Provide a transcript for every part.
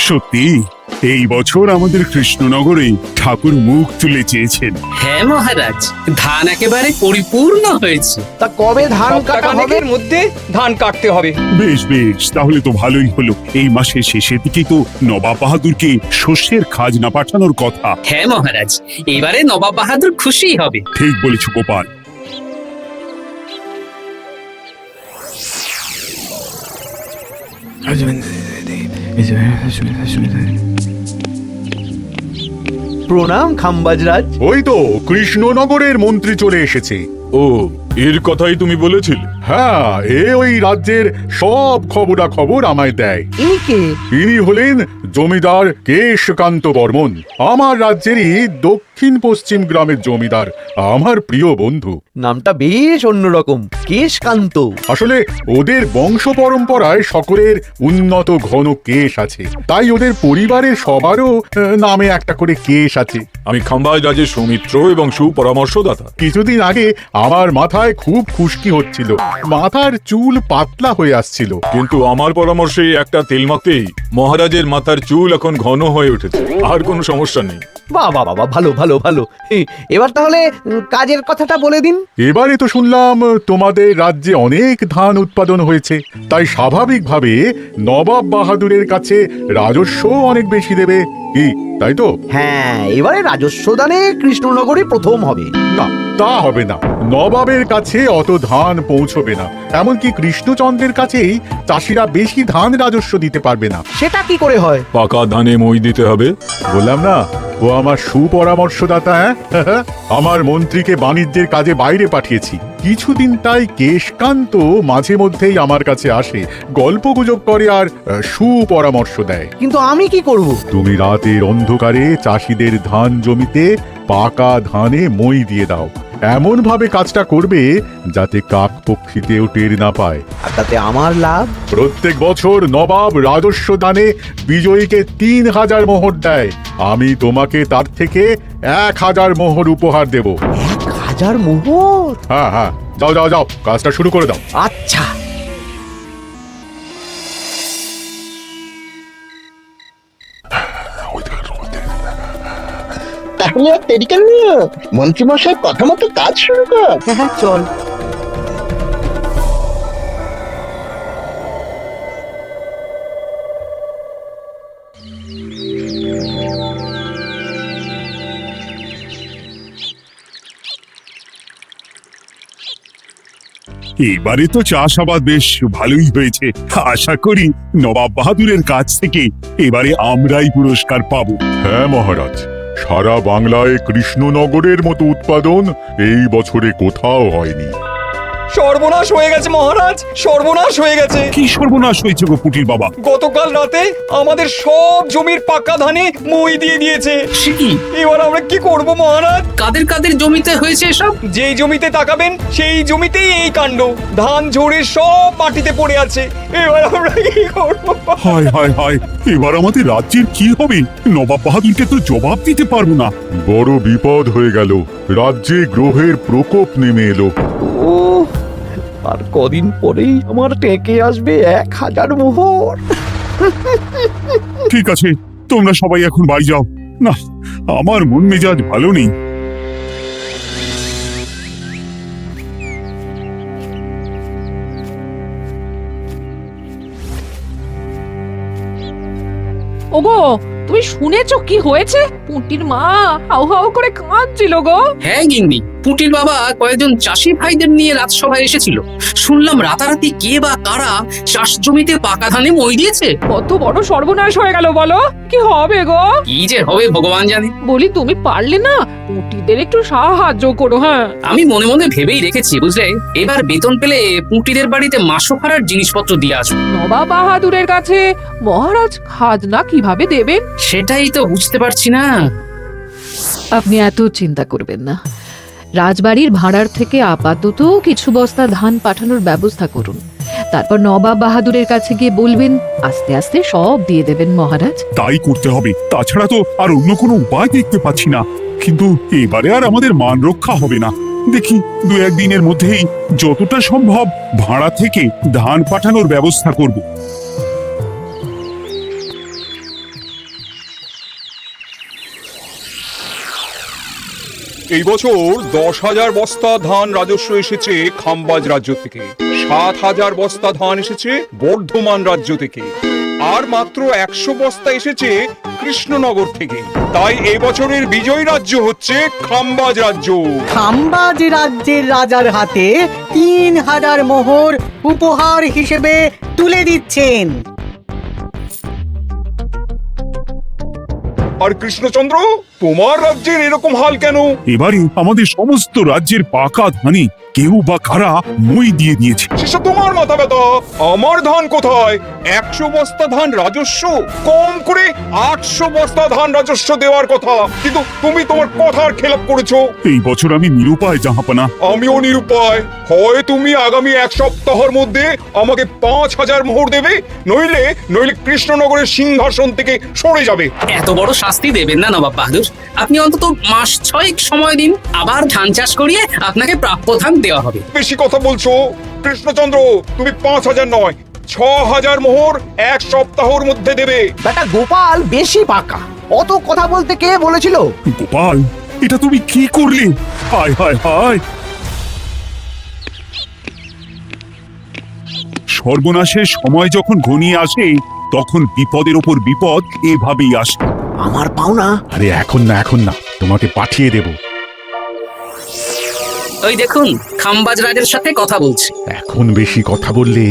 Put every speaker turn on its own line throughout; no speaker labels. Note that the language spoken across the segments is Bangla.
সত্যি এই বছর আমাদের কৃষ্ণনগরে ঠাকুর মুখ তুলে চেয়েছেন।
হ্যাঁ মহারাজ, ধান একেবারে পরিপূর্ণ হয়েছে।
তা কবে ধান কাটা হবে?
সপ্তাহখানেকের মধ্যে ধান কাটতে হবে।
বেশ বেশ, তাহলে তো ভালোই হলো। এই মাসের শেষের দিকে তো নবাব বাহাদুরকে শস্যের খাজনা পাঠানোর কথা।
হ্যাঁ মহারাজ, এবারে নবাব বাহাদুর খুশি হবে।
ঠিক বলেছ গোপাল।
প্রণাম খাম্বাজরাজ।
ওই তো কৃষ্ণনগরের মন্ত্রী চলে এসেছে।
ও, এর কথাই তুমি বলেছিলে?
হ্যাঁ, ওই রাজ্যের সব খবরাখবর আমায় দেয়।
ইনি কে?
ইনি হলেন জমিদার কেশকান্ত বর্মন, আমার রাজ্যেরই দক্ষিণ পশ্চিম গ্রামের জমিদার, আমার প্রিয় বন্ধু।
নামটা বেশ অন্যরকম, কেশকান্ত।
আসলে ওদের বংশ পরম্পরায় সকলের উন্নত ঘন কেশ আছে, তাই ওদের পরিবারের সবারও নামে একটা করে কেশ আছে।
আমি খাম্বাজ রাজের সৌমিত্র এবং সুপরামর্শদাতা।
কিছুদিন আগে আমার মাথায় খুব খুশকি হচ্ছিল, মাথার চুল পাতলা হয়ে আসছিল।
কিন্তু আমার পরামর্শে একটা তেল মাখতেই মহারাজের মাথার চুল এখন ঘন হয়ে উঠেছে, আর কোনো সমস্যা নেই।
বাহ বাহ বাহ, ভালো ভালো ভালো। এবার তাহলে কাজের কথাটা বলে দিন।
এবারে তো শুনলাম তোমাদের রাজ্যে অনেক ধান উৎপাদন হয়েছে, তাই স্বাভাবিকভাবে নবাব বাহাদুরের কাছে রাজস্ব অনেক বেশি দেবে, কি তাই তো?
হ্যাঁ, এবারে রাজস্ব দানে কৃষ্ণনগরে প্রথম হবে।
না, তা হবে না। নবাবের কাছে অত ধান পৌঁছবে না, এমনকি কৃষ্ণচন্দ্রের কাছেই চাষিরা বেশি ধান রাজস্ব দিতে পারবে না।
সেটা কি করে হয়?
পাকা ধানে মই দিতে হবে।
বললাম না, ও আমার সুপরামর্শদাতা। হ্যাঁ, আমার মন্ত্রীকে বাণিজ্যের কাজে বাইরে পাঠিয়েছি কিছুদিন, তাই কেশকান্ত মাঝে মধ্যেই আমার কাছে আসে, গল্প গুজব করে আর সুপরামর্শ দেয়।
কিন্তু আমি কি করব?
তুমি রাতের অন্ধকারে চাষিদের ধান জমিতে পাকা ধানে মই দিয়ে দাও, এমন ভাবে কাজটা করবে যাতে কাকপক্ষীতেও টের না পায়।
আর তাতে আমার লাভ?
প্রত্যেক বছর নবাব রাজস্ব দানে বিজয়ীকে 3000 মোহর দেয়, আমি তোমাকে তার থেকে 1000 মোহর উপহার দেব।
1000 মোহর?
হ্যাঁ হ্যাঁ, যাও যাও যাও, কাজটা শুরু করে দাও।
আচ্ছা।
তাহলে আর দেরি কেন? মন্ত্রীমশাই কথা মতো কাজ শুরু কর।
হ্যাঁ চল।
এবারে তো চাষাবাদ বেশ ভালোই হয়েছে। আশা করি নবাব বাহাদুরের কাছ থেকে এবারে আমরাই পুরস্কার পাবো।
হ্যাঁ মহারাজ, সারা বাংলায় কৃষ্ণনগরের মতো উৎপাদন এই বছরে কোথাও হয়নি।
সর্বনাশ হয়ে গেছে মহারাজ, সর্বনাশ হয়ে গেছে।
কি সর্বনাশ হয়েছে গো পুটির বাবা?
গতকাল রাতে আমাদের সব জমির পাকা ধানে মই দিয়ে দিয়েছে।
সে কি?
এবার আমরা কি করব মহারাজ?
কাদের কাদের জমিতে হয়েছে এসব?
যেই জমিতে তাকাবেন সেই জমিতেই এই কাণ্ড, ধান ঝরে সব মাটিতে পড়ে আছে। এবার আমরা কি করব?
হায় হায় হায়, এবার আমাদের রাজ্যের কি হবে? নবাব বাহাদুরকে তো জবাব দিতে পারবো না।
বড় বিপদ হয়ে গেল, রাজ্যে গ্রহের প্রকোপ নেমে এলো।
ও, আর কদিন পরেই আমার টেকে আসবে 1000 মোহর।
ঠিক আছে, তোমরা সবাই এখন বাড়ি যাও। না, আমার মন মেজাজ ভালো নেই।
ওগো, তুমি শুনেছো কি হয়েছে? পুঁটির মা হাউ হাউ করে কাঁদছিল গো।
হ্যাঁ গিন্নি, পুটির বাবা কয়েকজন চাষি ভাইদের নিয়ে রাজসভায় এসেছিল। শুনলাম রাতারাতি কে বা কারা চাষ জমিতে পাকা ধানে মই দিয়েছে।
কত বড় সর্বনাশ হয়ে গেল বলো? কি হবে গো?
কি যে হবে ভগবান জানে।
বলি তুমি পারলে না পুঁটিদের একটু সাহায্য করো। হ্যাঁ,
আমি মনে মনে ভেবেই রেখেছি বুঝলে, এবার বেতন পেলে পুঁটিদের বাড়িতে মাসোহারার জিনিসপত্র দিয়ে আসবো।
নবাব বাহাদুরের কাছে মহারাজ খাজনা কিভাবে দেবেন?
সেটাই তো বুঝতে পারছি না।
আপনি এত চিন্তা করবেন না, রাজবাড়ির ভাড়ার থেকে আপাতত কিছু বস্তা ধান পাঠানোর ব্যবস্থা করুন। তারপর নবাব বাহাদুরের কাছে গিয়ে বলবেন, আস্তে আস্তে সব দিয়ে দেবেন মহারাজ।
তাই করতে হবে, তাছাড়া তো আর অন্য কোনো উপায় দেখতে পাচ্ছি না। কিন্তু এবারে আর আমাদের মান রক্ষা হবে না। দেখি 2-1 দিনের মধ্যেই যতটা সম্ভব ভাড়া থেকে ধান পাঠানোর ব্যবস্থা করব।
এই বছর 10,000 বস্তা ধান রাজস্ব এসেছে খাম্বাজ রাজ্য থেকে, 7,000 বস্তা ধান এসেছে বর্ধমান রাজ্য থেকে, আর মাত্র 100 বস্তা এসেছে কৃষ্ণনগর থেকে। তাই এই বছরের বিজয়ী রাজ্য হচ্ছে খাম্বাজ রাজ্য।
খাম্বাজ রাজ্যের রাজার হাতে 3,000 মোহর উপহার হিসেবে তুলে দিচ্ছেন।
আর কৃষ্ণচন্দ্র, তোমার রাজ্যের এরকম হাল কেন?
এবারে আমাদের সমস্ত রাজ্যের পাকা ধানে কেউ বা কারা মই দিয়ে দিয়েছে।
সেসব তোমার মাথা ব্যথা। আমার ধান কোথায়? 100 বস্তা ধান রাজস্ব, কম করে 800 বস্তা ধান রাজস্ব দেওয়ার কথা, কিন্তু তুমি তোমার কথার খেলাপ করেছো।
এই বছর আমি নিরুপায় জাহাপানা।
আমিও নিরুপায়। হয় তুমি আগামী 1 সপ্তাহের মধ্যে আমাকে 5,000 মোহর দেবে, নইলে কৃষ্ণনগরের সিংহাসন থেকে সরে যাবে।
এত বড় শাস্তি দেবেন না নবাব বাহাদুর। আপনি অন্তত মাস 6 সময় দিন, আবার ধান চাষ করিয়ে আপনাকে প্রাপ্য ধান দেওয়া হবে।
বেশি কথা বলছো কৃষ্ণচন্দ্র। তুমি 5,000 নয়, 6,000 মোহর 1 সপ্তাহের মধ্যে দেবে।
বেটা গোপাল বেশি পাকা, অত কথা বলতে কে বলেছিল?
গোপাল, এটা তুমি কি করলে? হায় হায় হায়! সর্বনাশের সময় যখন ঘনিয়ে আসে তখন বিপদের ওপর বিপদ এভাবেই আসে।
আমার পাওনা।
আরে এখন না, তোমাকে পাঠিয়ে দেব।
ওই দেখুন, খাম্বাজ রাজের সাথে কথা বলছে।
এখন বেশি কথা বললে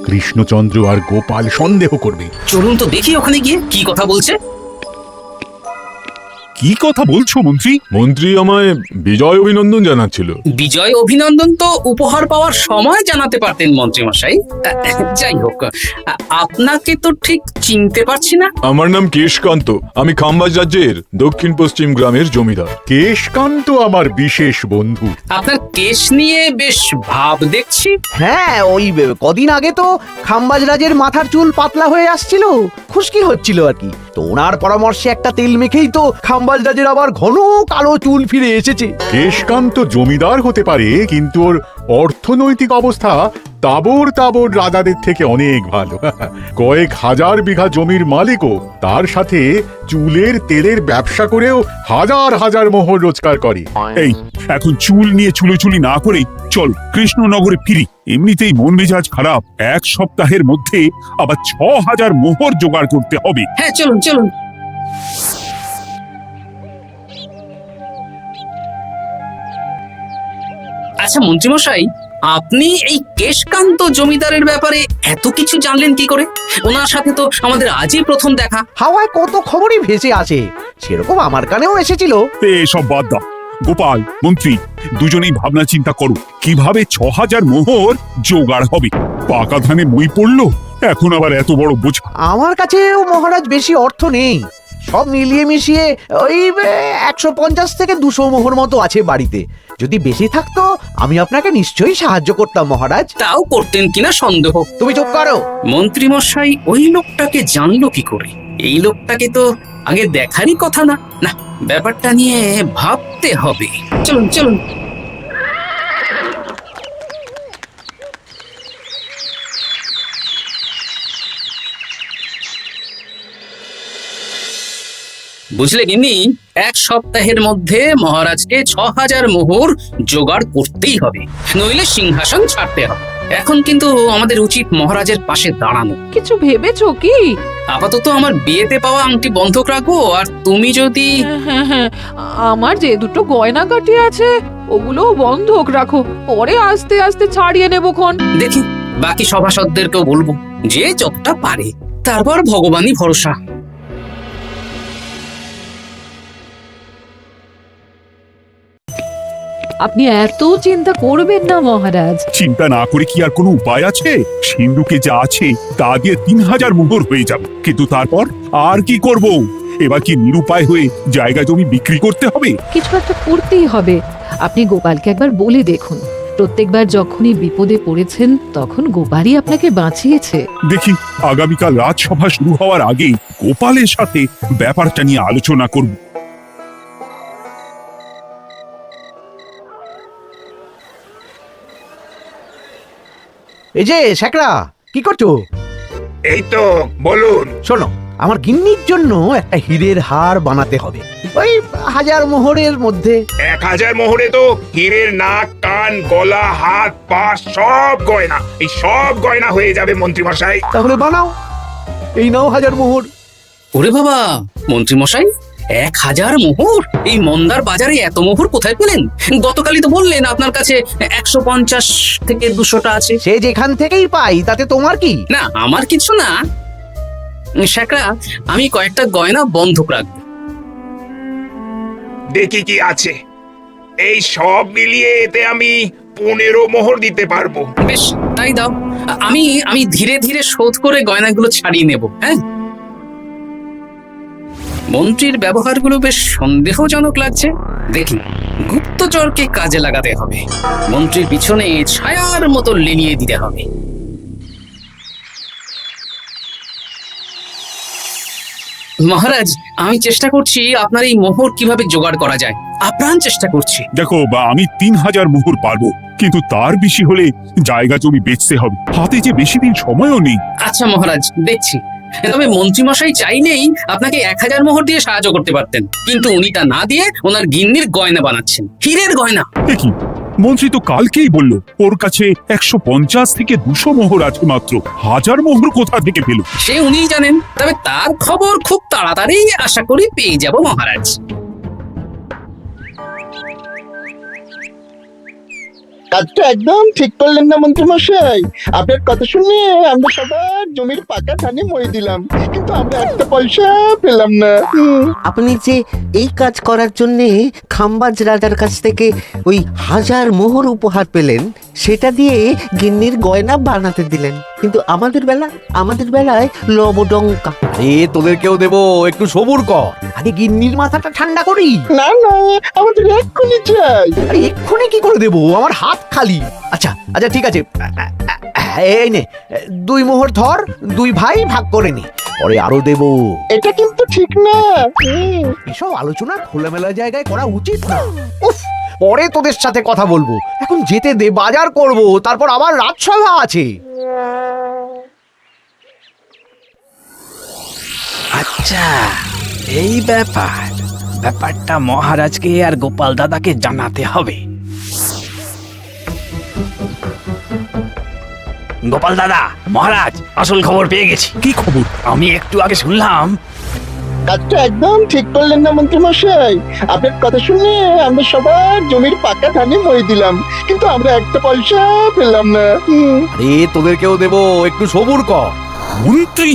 কৃষ্ণচন্দ্র আর গোপাল সন্দেহ করবে।
চলুন তো দেখি ওখানে গিয়ে কি কথা বলছে।
কি কথা বলছো মন্ত্রী?
মন্ত্রী আমায় বিজয় অভিনন্দন জানাচ্ছিল।
বিজয় অভিনন্দন তো উপহার পাওয়ার সময় জানাতে পারতেন মন্ত্রী মশাই। যাই হোক, আপনাকে তো ঠিক চিনতে পারছি না।
আমার নাম কেশকান্ত, আমি খাম্বাজ রাজ্যের দক্ষিণ পশ্চিম গ্রামের জমিদার।
কেশকান্ত আমার বিশেষ বন্ধু।
আপনার কেশ নিয়ে বেশ ভাব দেখছি।
হ্যাঁ, ওই কদিন আগে তো খাম্বাজ রাজের মাথার চুল পাতলা হয়ে আসছিল, খুশকি হচ্ছিল আর কি। তো ওনার পরামর্শে একটা তেল মেখেই তো খাম্বাজ রাজের আবার ঘন কালো চুল ফিরে এসেছে।
কেশকান্ত জমিদার হতে পারে, কিন্তু ওর অর্থনৈতিক অবস্থা তাবর রাজাদের থেকে অনেক ভালো। কয়েক হাজার বিঘা জমির মালিকও, তার সাথে চুলের তেলের ব্যবসা করেও হাজার হাজার মোহর রোজগার করে।
এই এখন চুল নিয়ে চুলোচুলি না করে চল কৃষ্ণনগরে ফিরি। এমনিতেই মন মেজাজ খারাপ, 1 সপ্তাহের মধ্যে আবার 6,000 মোহর জোগাড় করতে হবে।
হ্যাঁ, চলুন চলুন। আচ্ছা মন্ত্রীমশাই, আপনি এই কেশকান্ত জমিদারের ব্যাপারে এত কিছু জানলেন কি করে? ওনার সাথে তো আমাদের আজই প্রথম দেখা।
হাওয়ায় কত খবরই ভেসে আসে, সেরকম আমার কানেও এসেছিল।
এসব বাদ দাও। গোপাল, মন্ত্রী, দুজনেই ভাবনা চিন্তা করো কিভাবে 6,000 মোহর জোগাড় হবে। পাকা ধানে মই পড়লো, এখন আবার এত বড় বোঝা।
আমার কাছেও মহারাজ বেশি অর্থ নেই, সব মিলিয়ে মিশিয়ে ওই 150 থেকে 200 মোহর মতো আছে বাড়িতে। যদি বেশি থাকতো আমি আপনাকে নিশ্চয়ই সাহায্য করতাম মহারাজ।
তাও করতেন কিনা সন্দেহ।
তুমি চুপ করো।
মন্ত্রীমশাই ওই লোকটাকে জানলো কি করে? এই লোকটাকে তো আগে দেখারই কথা না। না, ব্যাপারটা নিয়ে ভাবতে হবে। চলুন চলুন। বুঝলে গিন্নি, 1 সপ্তাহের মধ্যে মহারাজকে 6,000 মোহর জোগাড় করতেই হবে, নইলে সিংহাসন ছাড়তে হবে। এখন কিন্তু আমাদের উচিত মহারাজের পাশে দাঁড়ানো।
কিছু ভেবেছো কি?
আপাতত আমার বিয়েতে পাওয়া আংটি বন্ধক রাখবো, আর তুমি যদি...
হ্যাঁ, আমার যে দুটো গয়নাগাটি আছে ওগুলো বন্ধক রাখো, পরে আস্তে আস্তে ছাড়িয়ে নেবো খন।
দেখি বাকি সভাসদদেরকেও বলবো, যে যতটা পারে। তারপর ভগবানই ভরসা।
আপনি এত চিন্তা করবেন না মহারাজ।
চিন্তা না করে কি আর কোনো উপায় আছে? সিন্ধুকে যা আছে তা দিয়ে 3,000 মোহর হয়ে যাবে, কিন্তু তারপর আর কি করব? এবার কি নিরুপায় হয়ে জায়গা জমি বিক্রি করতে হবে?
কিছু একটা করতেই হবে। আপনি গোপালকে একবার বলে দেখুন, প্রত্যেকবার যখনই বিপদে পড়েছেন তখন গোপালই আপনাকে বাঁচিয়েছে।
দেখি আগামীকাল রাজসভা শুরু হওয়ার আগেই গোপালের সাথে ব্যাপারটা নিয়ে আলোচনা করব।
এই যে শেখরা, কি করছো?
এই তো, বলুন।
শোনো, আমার গিন্নির জন্য একটা হীরের হার বানাতে হবে, ওই 1000 মোহরের মধ্যে।
1000 মোহরে তো হীরের নাক, কান, গলা, হাত, পা সব গয়না, এই সব গয়না হয়ে যাবে মন্ত্রী মশাই।
তাহলে বানাও, এই নাও 1000 মোহর।
ওরে বাবা, মন্ত্রী মশাই 1000 মোহর! এই মন্দার বাজারে এত মোহর কোথায় পেলেন? গতকালই তো বললেন আপনার কাছে 150 থেকে 200টা আছে।
সে যেখান থেকেই পাই তাতে তোমার কি?
না, আমার কিছু না, শেখা, আমি কয়েকটা গয়না বন্ধক রাখবো।
দেখি কি আছে, এই সব মিলিয়ে এতে আমি 15 মোহর দিতে পারবো।
বেশ, তাই দাও। আমি ধীরে ধীরে শোধ করে গয়নাগুলো ছাড়িয়ে নেব। হ্যাঁ, মন্ত্রীর ব্যবহারগুলো বেশ সন্দেহজনক লাগছে। দেখি, গুপ্তচরকে কাজে লাগাতে হবে, মন্ত্রীর পিছনে ছায়ার মতো লেলিয়ে দিতে হবে। মহারাজ, আমি চেষ্টা করছি আপনার এই মোহর কিভাবে জোগাড় করা যায়, আপ্রাণ চেষ্টা করছি।
দেখো, বা আমি 3000 মোহর পারবো, কিন্তু তার বেশি হলে জায়গা জমি বেচতে হবে, হাতে যে বেশি দিন সময়ও নেই।
আচ্ছা মহারাজ, দেখছি। তবে মন্ত্রীমশাই চাইলেই আপনাকে 1000 মোহর দিয়ে সাহায্য করতে পারতেন, কিন্তু উনি তা না দিয়ে ওনার গিন্নির গয়না বানাচ্ছেন, হীরের গয়না।
দেখি, মন্ত্রী তো কালকেই বলল ওর কাছে 150 থেকে 200 মোহর আছে মাত্র, 1000 মোহর কোথা থেকে পেল?
সে উনিই জানেন, তবে তার খবর খুব তাড়াতাড়ি আশা করি পেয়ে যাব মহারাজ।
কাজটা একদম ঠিক করলেন না মন্ত্রী মশাই। আপনার কথা শুনে আমরা সবার জমির পাকা ধানে মই দিলাম, কিন্তু আমরা একটা পয়সা পেলাম না।
আপনি যে এই কাজ করার জন্য খাম্বাজ রাজার কাছ থেকে ওই 1000 মোহর উপহার পেলেন, সেটা দিয়ে গিন্নির গয়না বানাতে দিলেন, কিন্তু আমাদের বেলায় লবডঙ্কা।
তোদেরকেও দেবো, একটু সবুর কর, আগে গিন্নির মাথাটা ঠান্ডা করি।
না না, আমাদের এক্ষুনি চাই।
আরে এক্ষুনি কি করে দেবো, আমার হাত খালি। আচ্ছা আচ্ছা, ঠিক আছে, এই নে 2 মোহর ধর, 2 ভাই ভাগ করে নে, পরে আরো দেবো।
এটা কিন্তু ঠিক না।
এসব আলোচনা খোলামেলা জায়গায় করা উচিত না। উফ, পরে তোদের সাথে কথা বলবো, এখন যেতে দে, বাজার করব, তারপর আবার রাজসভা আছে।
আচ্ছা, এই ব্যাপারটা মহারাজকে আর গোপাল দাদাকে জানাতে হবে। গোপাল দাদা, মহারাজ আসল খবর পেয়ে গেছি।
কি খবর?
আমি একটু আগে শুনলাম।
কাজটা একদম ঠিক করলেন না মন্ত্রী মশাই। আপনার কথা শুনে আমরা সবার জমির পাকা ধানে মই দিলাম, কিন্তু আমরা একটা পয়সা পেলাম না।
আরে তোদেরকেও দেবো, একটু সবুর কর।
মন্ত্রী,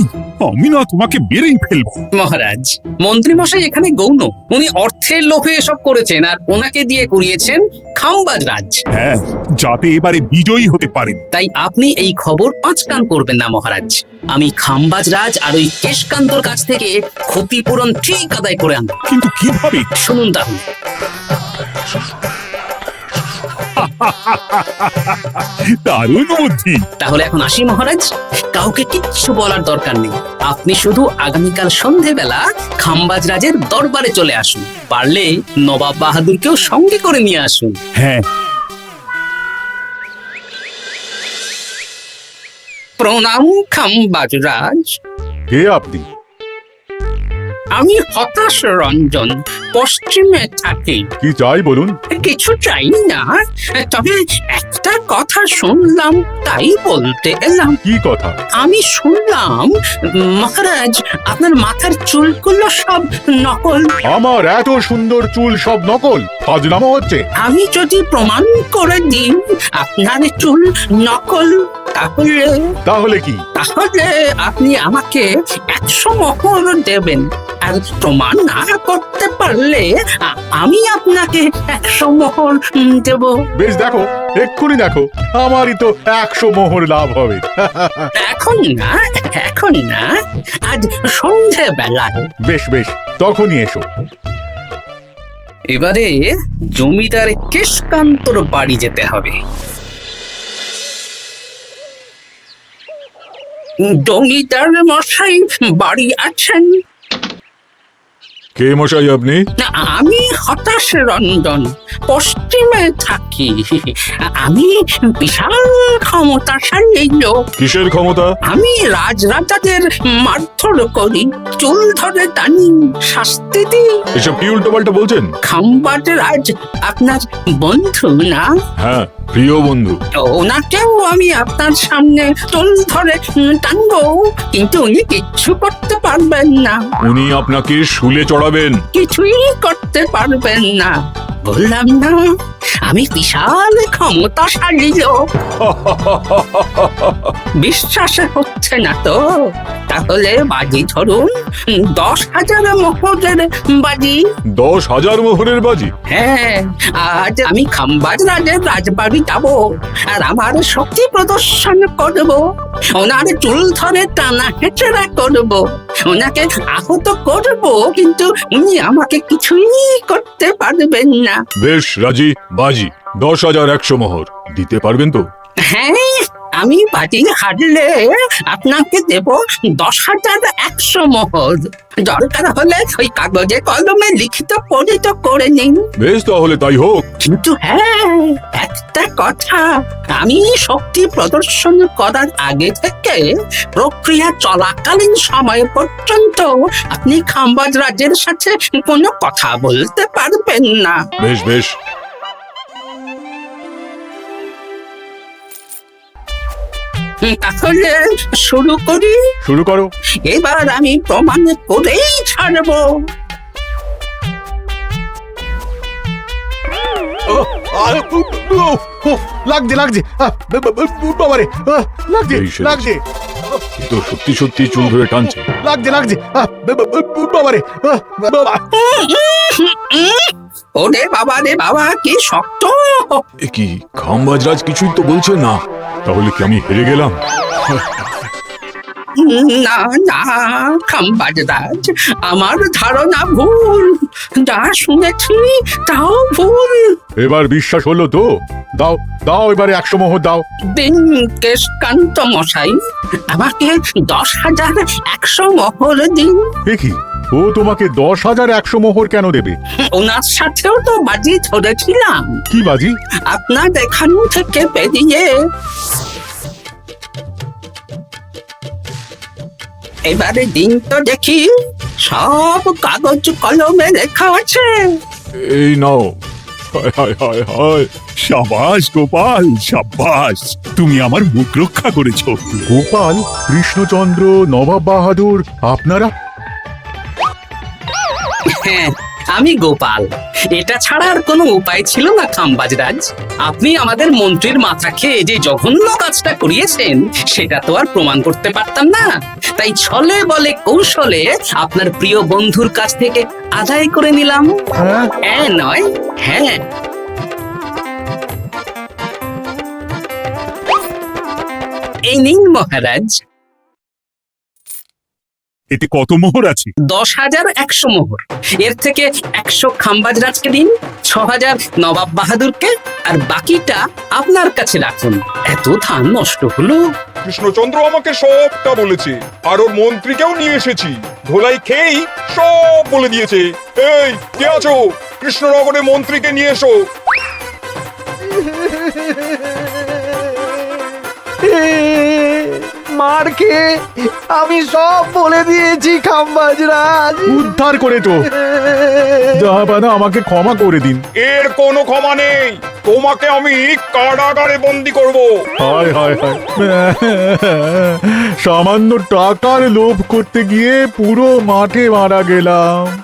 আমি না তোমাকে বেরেই ফেলবো।
মহারাজ, মন্ত্রী মশাই এখানে গৌণ, উনি অর্থের লোভে এসব করেছেন, আর ওনাকে দিয়ে করিয়েছেন খাম্বাজ রাজ।
হ্যাঁ, যাতে এবারে বিজয়ী হতে পারেন।
তাই আপনি এই খবর 5 কান করবেন না মহারাজ। আমি খাম্বাজ রাজ আর ওই কেশকান্তর কাছ থেকে ক্ষতিপূরণ ঠিক আদায় করে আনবো।
কিন্তু কিভাবে?
শুনুন তাহলে।
দারুণ বুদ্ধি।
তাহলে এখন আসি মহারাজ, কাউকে কিচ্ছু বলার দরকার নেই। আপনি শুধু আগামীকাল সন্ধেবেলা খাম্বাজ রাজের দরবারে চলে আসুন, পারলে নবাব বাহাদুরকেও সঙ্গে করে নিয়ে আসুন।
হ্যাঁ।
প্রণাম খাম্বাজ রাজ।
কে আপনি?
আমি হতাশ রঞ্জন, পশ্চিমে থাকি।
কি চাই বলুন?
কিছু চাই না, তবে একটা কথা শুনলাম তাই বলতে এলাম।
কি কথা?
আমি শুনলাম মহারাজ আপনার মাথার চুলগুলো সব নকল।
আমার এত সুন্দর চুল সব নকল? ফাজলামো হচ্ছে।
আমি যদি প্রমাণ করে দিই আপনার চুল নকল,
তাহলে কি?
তাহলে আপনি আমাকে 100 মোহর দেবেন, আর প্রমাণ না করতে পারলে আমি আপনাকে 100 মোহর দেব।
বেশ, দেখো, এক্ষুনি দেখো, আমারই তো 100 মোহর লাভ হবে।
এখন না, আজ সন্ধেবেলায়।
বেশ বেশ, তখনই এসো।
এবারে জমিদার কেশকান্তর বাড়ি যেতে হবে। জমিদার মশাই বাড়ি আছেন?
কে মশাই আপনি?
না, আমি হতাশ রঞ্জন, পশ্চিমে থাকি। আমি বিশাল ক্ষমতাশালী লোক।
কিসের ক্ষমতা?
আমি রাজরাজাদের মারধর করি, চুল ধরে টানি, শাস্তি দিই।
এসব কি উল্টো পাল্টা বলছেন?
খাম্বাজ রাজ আপনার বন্ধু না?
হ্যাঁ, প্রিয় বন্ধু।
ওনাকেও আমি আপনার সামনে চুল ধরে টানবো, কিন্তু উনি কিচ্ছু করতে পারবেন না।
উনি আপনাকে শুলে চড়াবেন।
কিছুই করতে পারবেন না। বললাম না, আমি বিশাল ক্ষমতাশালী লোক। বিশ্বাস হচ্ছে না তো? তাহলে বাজি ধরুন, 10,000 মোহরের বাজি।
10,000 মোহরের বাজি?
হ্যাঁ, আজ আমি খাম্বাজ রাজের রাজবাড়ি যাব, আর আমার শক্তি প্রদর্শন করব। ওনার চুল ধরে টানা হেঁচড়া করব, ওনাকে আহত করব, কিন্তু উনি আমাকে কিছুই করতে পারবেন না।
বেশ, রাজি। বাজি 10,100 মোহর দিতে পারবেন তো?
হ্যাঁ, আমি বাজি হারলে আপনাকে দেব 10,100 মোহর। দরকার হলে ওই কাগজে কলমে লিখিত পরিত করে নিন।
বেশ, তাহলে তাই হোক।
কিন্তু হ্যাঁ, একটা কথা, আমি শক্তি প্রদর্শন করার আগে থেকে প্রক্রিয়া চলাকালীন সময় পর্যন্ত আপনি খাম্বাজ রাজের সাথে কোনো কথা বলতে পারবেন না।
বেশ বেশ।
তাহলে শুরু করি।
শুরু করো।
এবার আমি প্রমাণ করেই ছাড়বো।
লাগছে লাগছে বাবারে, লাগছে
এই সে-
লাগছে
এ তো সত্যি সত্যি চুল ধরে টানছে।
লাগছে লাগছে বাবারে,
ওরে বাবা রে বাবা, কি শক্ত!
এ কি, খাম্বাজরাজ কিছুই তো বলছে না? তাহলে কি আমি হেরে গেলাম?
না না খাম্বাজ রাজ, আমার ধারণা ভুল। যা শুনেছি তাও ভুল।
এবার বিশ্বাস হলো তো? দাও দাও, এবারে 100 মোহর দাও।
দিন কেশকান্ত মশাই, আমাকে 10,100 মোহর দিন।
এ কি, ও তোমাকে 10,100 মোহর কেন দেবে?
ওনার সাথেও তো বাজি ধরেছিলাম।
কি বাজি?
আপনার এখান থেকে বেরিয়ে এবারে দিন তো দেখি, সব কাগজ কলমে লেখা আছে।
এই নাও। হায় হায় হায় হায়।
সাবাস গোপাল, সাবাস, তুমি আমার মুখ রক্ষা করেছো।
গোপাল, কৃষ্ণচন্দ্র, নবাব বাহাদুর, আপনারা?
হ্যাঁ, আমি গোপাল। এটা ছাড়া আর কোনো উপায় ছিল না খাম্বাজ রাজ। আপনি আমাদের মন্ত্রীর মাথা খেয়ে যে জঘন্য কাজটা করিয়েছেন, সেটা তো আর প্রমাণ করতে পারতাম না। তাই ছলে বলে কৌশলে আপনার প্রিয় বন্ধুর কাছ থেকে আদায় করে নিলাম। হ্যাঁ নয়, হ্যাঁ। এই নিন মহারাজ।
এতে কত মোহর আছে?
10,100 মোহর। এর থেকে 100 খাম্বাজ রাজকে দিন, 6,000 নবাব বাহাদুরকে, আর বাকিটা আপনার কাছে রাখুন। এত ধান নষ্ট হলো।
কৃষ্ণচন্দ্র আমাকে সবটা বলেছে, আর ওর মন্ত্রীকেও নিয়ে এসেছি। ধোলাই খেয়েই সব বলে দিয়েছে। এই, কে আছো? কৃষ্ণনগরে মন্ত্রীকে নিয়ে এসো।
মার খেয়ে আমি সব বলে দিয়েছি খাম্বাজ রাজ।
উদ্ধার করে তো জাহাপানা, আমাকে ক্ষমা করে দিন।
এর কোনো ক্ষমা নেই। তোমাকে আমি কারাগারে বন্দি করব।
হায় হায় হায়, সামান্য টাকার লোভ করতে গিয়ে পুরো মাঠে মারা গেলাম।